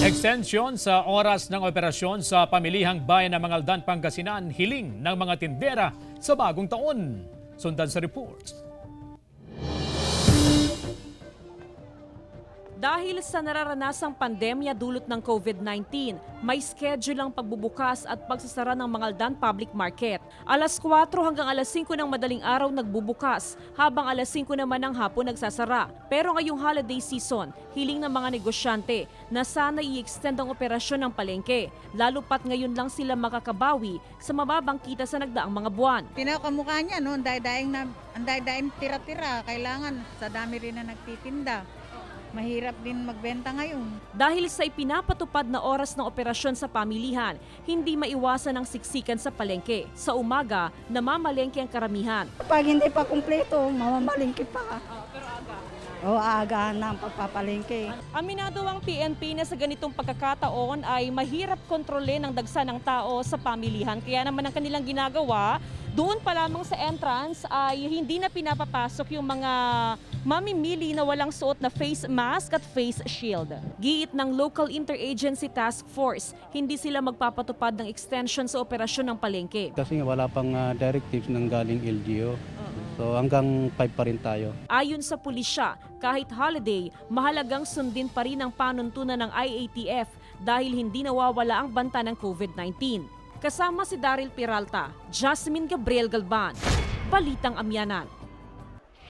Extension sa oras ng operasyon sa pamilihang bayan ng Mangaldan, Pangasinan, hiling ng mga tindera sa bagong taon. Sundan sa report. Dahil sa nararanasang pandemya dulot ng COVID-19, may schedule ang pagbubukas at pagsasara ng Mangaldan Public Market. Alas 4 hanggang alas 5 ng madaling araw nagbubukas, habang alas 5 naman ng hapon nagsasara. Pero ngayong holiday season, hiling ng mga negosyante na sana i-extend ang operasyon ng palengke, lalo pat ngayon lang sila makakabawi sa mababang kita sa nagdaang mga buwan. Pinakamukha niya, no? Ang daing tira-tira. Kailangan sa dami rin na nagtitinda. Mahirap din magbenta ngayon. Dahil sa ipinapatupad na oras ng operasyon sa pamilihan, hindi maiwasan ang siksikan sa palengke. Sa umaga, namamalengke ang karamihan. Pag hindi pa kumpleto, mamamalengke pa. Pero aga? O aga na ang pagpapalengke. Aminado ang PNP na sa ganitong pagkakataon ay mahirap kontrolin ang dagsa ng tao sa pamilihan. Kaya naman ang kanilang ginagawa, doon pa lamang sa entrance ay hindi na pinapapasok yung mga mamimili na walang suot na face mask at face shield. Giit ng Local Interagency Task Force, hindi sila magpapatupad ng extension sa operasyon ng palengke. Kasi wala pang directives ng galing LGU. So hanggang 5 pa rin tayo. Ayon sa pulisya, kahit holiday, mahalagang sundin pa rin ang panuntunan ng IATF dahil hindi nawawala ang banta ng COVID-19. Kasama si Daryl Peralta, Jasmine Gabriel Galban, Balitang Amyanan.